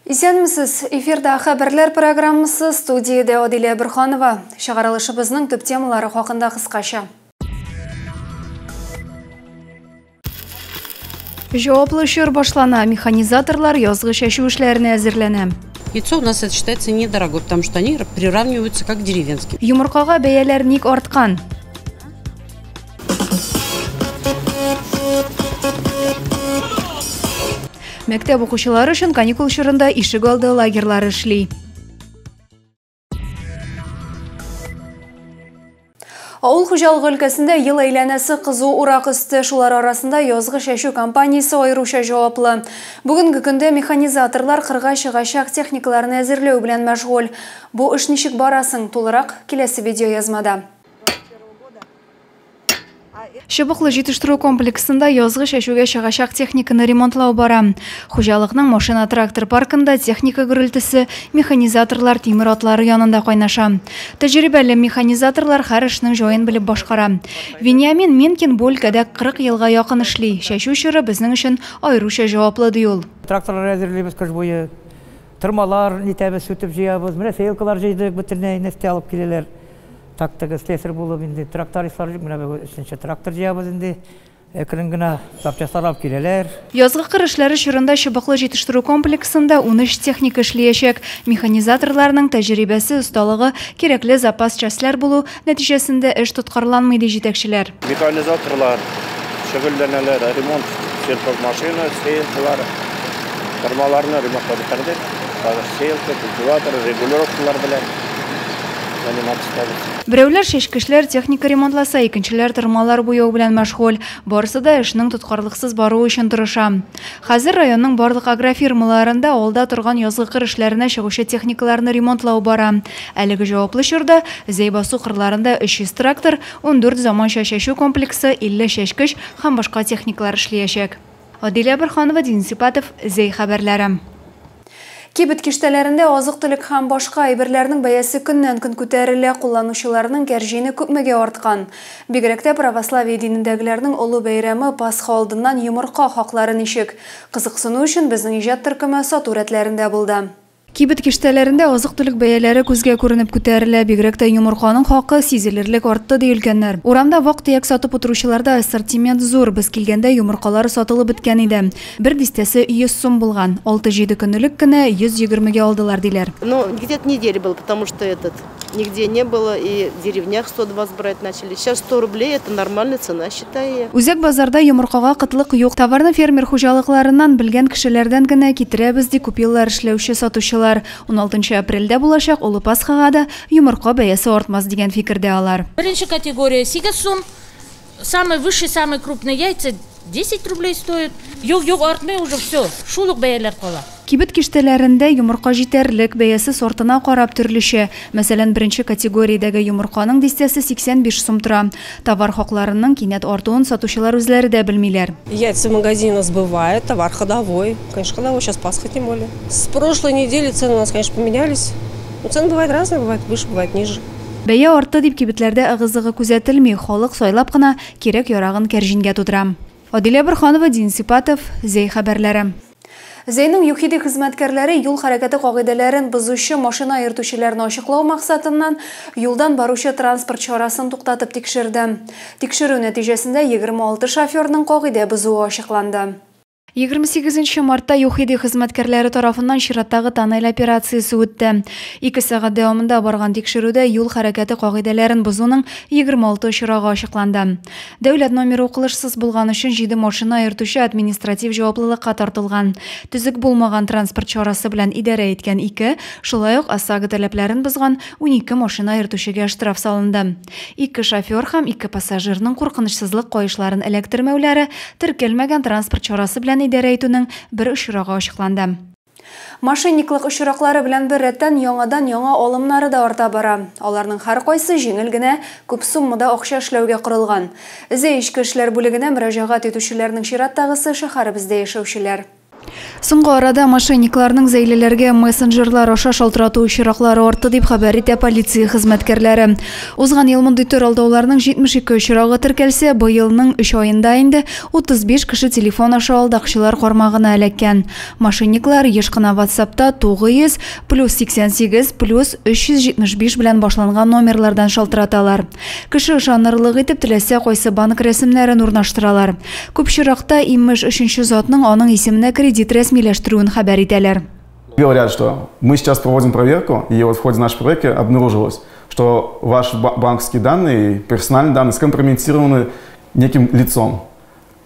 Исәнмесез, эфирда хәбәрләр программасы, студияда Одилия Бирханова. Шагарылышыбызның төп темалары хакында кыскача. Җаваплы эшер башлана, механизаторлар язгы чәчү эшләренә әзерләнә. Яйцо у нас это считается недорогой, потому что они приравниваются как деревенские. Йомыркага бәяләр ник арткан? Мәктәп укучылары өчен каникул чорында ишек алды лагерьлары эшли. Авыл хуҗалыгы өлкәсендә ел әйләнәсе кызу урак өсте, шулар арасында язгы чәчү компаниясе аеруча җаваплы. Бүгенге көндә механизаторлар кырга чыгачак техникаларны әзерләү белән мәшгуль. Бу эш ничек барасын, тулырак киләсе видео язмада. Чыбыклы җитештерү комплексында язгы чәчүгә чыгачак техниканы ремонтлау бара. Хуҗалыкның машина-трактор паркында техника гөрелтесе, механизаторлар тимер атлары янында кайнаша. Тәҗрибәле механизаторлар һәр эшнең җаен белеп башкара. Вениамин Менкин бу өлкәдә 40 елга якын эшли. Чәчү чоры безнең өчен аеруча җаваплы ди ул. Тракторлар әзерләйбез кыш буе. Тырмалар нитәбез, сүтеп җыябыз. Менә сейлкалар җыйдык, бөтенләй нәстә алып киләләр. Тактыгы слесарь булып инде трактористлар менә өченче трактор җыябыз инде. Әкрен генә тапчаслар алып киләләр. Язгы кыр эшләре чорында чыбыклы җитештерү комплексында 13 техника эшләячәк. Механизаторларның тәҗрибәсе, осталыгы, кирәкле запас частьләр булу нәтиҗәсендә эш тоткарланмый ди җитәкчеләр. Механизаторлар шөгыльләнәләр, ремонт сельхоз машина, сейлкалар, тырмаларны ремонтлап бетердек. Сейлка, культиватор, регулировкалар белән. Берәүләр чәчкечләр техника ремонтласа, икенчеләр тырмалар буяу белән мәшгуль. Барысы да эшнең тоткарлыксыз баруы өчен тырыша. Хәзер районның барлык агрофирмаларында алда торган язгы кыр эшләренә чыгучы техникаларны ремонтлау бара. Әлеге җаваплы чорда Зәйбасу кырларында 300 трактор, 14 заманча чәчү комплексы, 50 чәчкеч һәм башка техникалар эшләячәк. Одилия Бирханова, Денис Сипатов, Зәй хәбәрләре. Кибет киштәләрендә азык-төлек һәм башка әйберләрнең бәясе көннән-көн күтәрелә, кулланучыларның кәрҗине күпмегә арткан. Бигрәк тә православие динендәгеләрнең олы бәйрәме Пасха алдыннан йомырка хаклары ничек? Кызыксыну өчен безнең иҗат төркеме сату рәтләрендә булды. Кибет киштәләрендә азык-төлек бәяләре күзгә күренеп күтәрелә, бигрәк тә йомырканың хакы сизелерлек артты диелгәннәр. Урамда вак-төяк сатып утыручыларда ассортимент зур, без килгәндә йомыркалары сатылып беткән иде. Бер дистәсе 100 сум булган, 6-7 көнлек кенә 120гә алдылар диләр. Ну, где-то неделя был, потому что нигде не было, и в деревнях 120 брать начали. Сейчас 100 рублей, это нормальная цена, считаю я. Үзәк базарда йомыркага кытлык юк. Товарны фермер хуҗалыкларыннан белгән кешеләрдән генә китерәбез ди күп еллар эшләүче сатучылар. 16 апрельдә булачак Олы Пасхага да йомырка бәясе артмас дигән фикердә алар. Беренче категория 8 сум, самый высший, самый крупный яйца 10 рублей стоит. Юк артмый уже все, шулык бәяләр кала. Кибет киштәләрендә йомырка җитәрлек, бәясе сортына карап төрлечә. Мәсәлән, беренче категориядәге йомырканың дистәсе 85 сум тора. Товар хакларының кинәт артуын сатучылар үзләре дә белмиләр. Яйца в магазине сбывает, товар ходовой. Конечно, ходовой, сейчас Пасха тем более. С прошлой недели цены у нас, конечно, поменялись. Но цены бывают разные, бывают выше, бывают ниже. Бәя арты дип кибетләрдә ыгы-зыгы күзәтелми, халык сайлап кына кирәк ярагын кәрҗингә тутыра. Одилия Бирханова, Денис Сипатов, Зәй хәбәрләре. Зәйнең юхиди хезмәткәрләре юл хәрәкәте кагыйдәләрен бозучы машина йөртүчеләрне ачыклау максатыннан юлдан баручы транспорт чарасын туктатып тикшерде. Тикшерү нәтиҗәсендә 26 шоферның кагыйдә бозуы ачыкланды. 28 мартта юхиди хезмәткәрләре тарафыннан чираттагы тоннель операциясе үтте. 2 сәгать дәвамында барган тикшерүдә юл хәрәкәте кагыйдәләрен бозуның 26 очрагы ачыкланды. Дәүләт номеры укылышсыз булган өчен 7 машина йөртүче административ җаваплылыкка тартылган. Төзек булмаган транспорт чарасы белән идарә иткән 2, шулай ук ОСАГО таләпләрен бозган 12 машина йөртүчегә штраф салынды. 2 шофер һәм 2 пассажирның куркынычсызлык кайышларын эләктермәүләре теркәлмәгән транспорт чарасы белән идарә итүнең бер очрагы ачыкланды. Мошенниклык очраклары белән бер рәттән яңа алымнары да арта бара. Аларның һәр кайсы җиңел генә, күп суммада акча эшләүгә корылган. Зәй ичке эшләр бүлегенә мөрәҗәгать итүчеләрнең чираттагысы шәһәребездә яшәүчеләр. Соңғы арада мошенникларның зәйлеләргә мессенджерлар аша шалтырату очраклары артты дип хәбәр итә полиция хезмәткәрләре. Узган ел мондый төр алдауларның 72 очрагы теркәлсә, быелның 3 аенда инде 35 кеше телефон аша алдакчылар кармагына эләккән. Мошенниклар еш кына WhatsApp'та 900 +88 +375 белән башланган номерлардан шалтыраталар. Кеше ышанырлык итеп теләсә кайсы банк рәсемнәрен урнаштыралар. Күп чиракта имеш өченче затның аның исеменә кредит рәсмиләштерүен хәбәр итәләр. Говорят, что мы сейчас проводим проверку, и вот в ходе нашей проверки обнаружилось, что ваши банковские данные, персональные данные скомпрометированы неким лицом,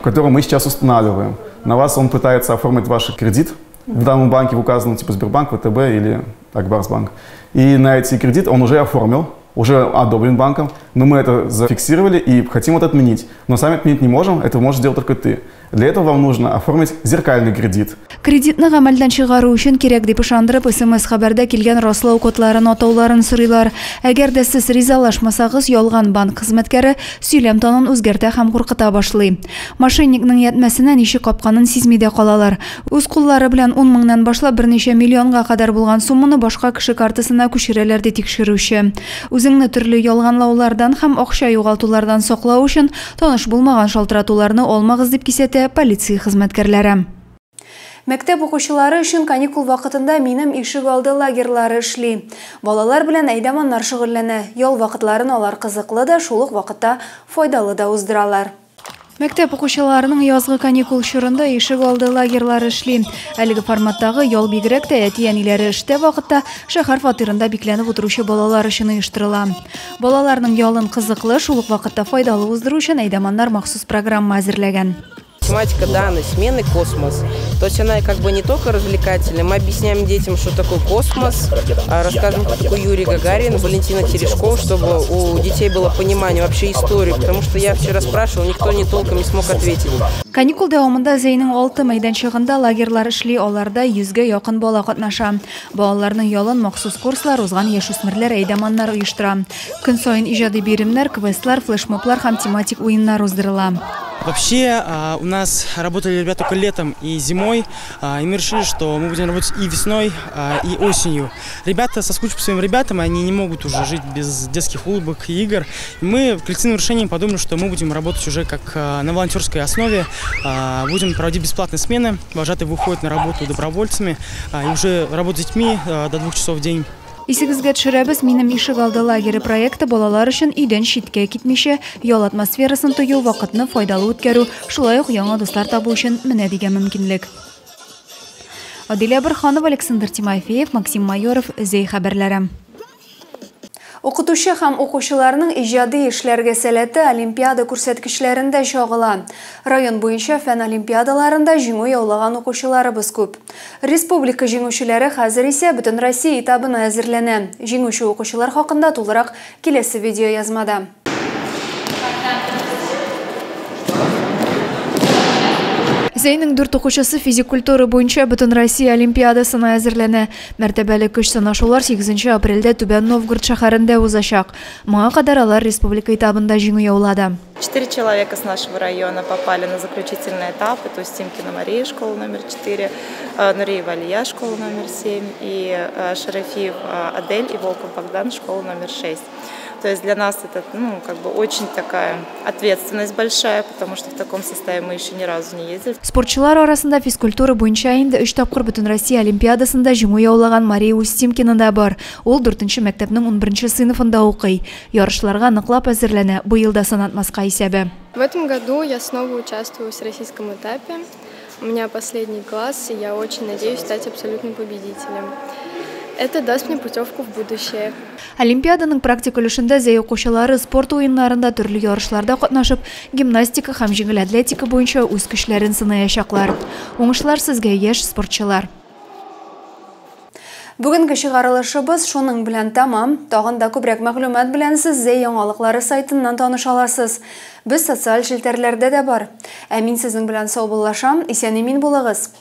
которого мы сейчас устанавливаем. На вас он пытается оформить ваш кредит. В данном банке указано типа Сбербанк, ВТБ или Акбарсбанк. И на эти кредиты он уже оформил, уже одобрен банком, но мы это зафиксировали и хотим это отменить. Но сами отменить не можем, это можешь сделать только ты. Для этого вам нужно оформить зеркальный кредит. Кредитны гамәлдән чыгару өчен кирәк дип ышандырып, СМС хәбәрдә килгән раслау кодларын атауларын сорыйлар. Әгәр дә сез ризалашмасагыз, ялган банк хезмәткәре сөйләм тонын үзгәртә һәм куркыта башлый. Мошенникның ятмәсенә ничек капканын сизми дә калалар. Үз куллары белән 10 меңнән башлап берничә миллионга кадәр булган сумманы башка кеше картасына күчерәләр ди тикшерүче. Үзеңне төрле ялганлаулардан һәм акча югалтулардан саклау өчен таныш булмаган шалтыратуларны алмагыз дип кисәтә полиция хезмәткәрләре. Мәктәп укучылары өчен каникул вакытында минем ишек алды лагерьлары эшли. Балалар белән әйдәманнар шөгыльләнә. Ял вакытларын алар кызыклы да, шул ук вакытта файдалы да уздыралар. Мәктәп укучыларының язгы каникул чорында ишек алды лагерьлары эшли. Әлеге форматтагы ял бигрәк тә әти-әниләре эштә вакытта шәһәр фатирында бикләнеп утыручы балалар өчен оештырыла. Балаларның ялын кызыклы, шул ук вакытта файдалы уздыру өчен әйдәманнар махсус программа әзерләгән. Тематика данной смены – космос. То есть она как бы не только развлекательная. Мы объясняем детям, что такое космос, рассказываем, кто такой Юрий Гагарин, Валентина Терешкова, чтобы у детей было понимание вообще истории. Потому что я вчера спрашивала, никто не толком не смог ответить. Каникул дәвамында Зәйнең 6 мәйданчыгында лагерьлар эшли, аларда 100-гә якын бала катнаша. Балаларның ялын махсус курслар узган яшүсмерләр әйдәманнар оештыра. Көн саен иҗади биремнәр, квестлар, флешмоблар һәм тематик уеннар уздырыла. Вообще у нас работали ребята только летом и зимой, и мы решили, что мы будем работать и весной, и осенью. Ребята, соскучив по своим ребятам, они не могут уже жить без детских улыбок и игр. И мы коллективным решением подумали, что мы будем работать уже как на волонтерской основе, будем проводить бесплатные смены, вожатые выходят на работу добровольцами, и уже работать с детьми до 2 часов в день. Исегезгә төшерәбез, минем ишек алды лагере проекты балалар өчен өйдән читкә китмичә, ял атмосферасын тою, вакытны файдалы үткәрү, шулай ук яңа дуслар табу өчен менә дигән мөмкинлек. Адилә Борханова, Александр Тимофеев, Максим Майоров, Зәй хәбәрләре. Укытучы һәм укучыларның иҗади эшләргә сәләте олимпиада күрсәткечләрендә чагыла. Район буенча фән олимпиадаларында җиңү яулаган укучыларыбыз күп. Республика җиңүчеләре хәзер исә бөтен Россия этабына әзерләнә. Җиңүче укучылар хакында тулырак киләсе видео язмада. Зәйнең 4 укучысы физик культура буенча бөтен Россия олимпиадасына әзерләнә. Мәртәбәле көч сынашулар 8 апрельдә Түбән Новгород шәһәрендә узачак. Моңа кадәр алар республика этабында җиңү яулады. 4 человека с нашего района попали на заключительный этап. Это Устимкина Мария, школа номер 4, Нуреева Алия, школа номер 7, и Шарафиев Адель и Волков Богдан, школа номер 6. То есть для нас это как бы очень такая ответственность большая, потому что в таком составе мы еще ни разу не ездили. Спортчылар арасында физкультура буенча инде 3 тапкыр бөтен Россия олимпиадасында җиңү яулаган Мария Устимкина да бар. Ул 4-нче мәктәпнең 11-нче сыйныфында укый. Ярышларга ныклап әзерләнә, быел да санатмаска исәбе. В этом году я снова участвую в всероссийском этапе. У меня последний класс, и я очень надеюсь стать абсолютным победителем. Это даст мне путевку в будущее. Олимпиаданың практик өлешендә Зәй укучылары спорт уеннарында төрле ярышларда катнашып, гимнастика һәм җиңел атлетика буенча үз көчләрен сынаячаклар. Уңышлар сезгә, яшь спортчылар! Бүгенге чыгарылышыбыз шуның белән тамам. Тагын да күбрәк мәгълүмат белән сез Зәй яңалыклары сайтыннан таныша аласыз. Без социаль челтәрләрдә дә бар. Ә мин сезнең белән сау булышам, исән-имин булыгыз.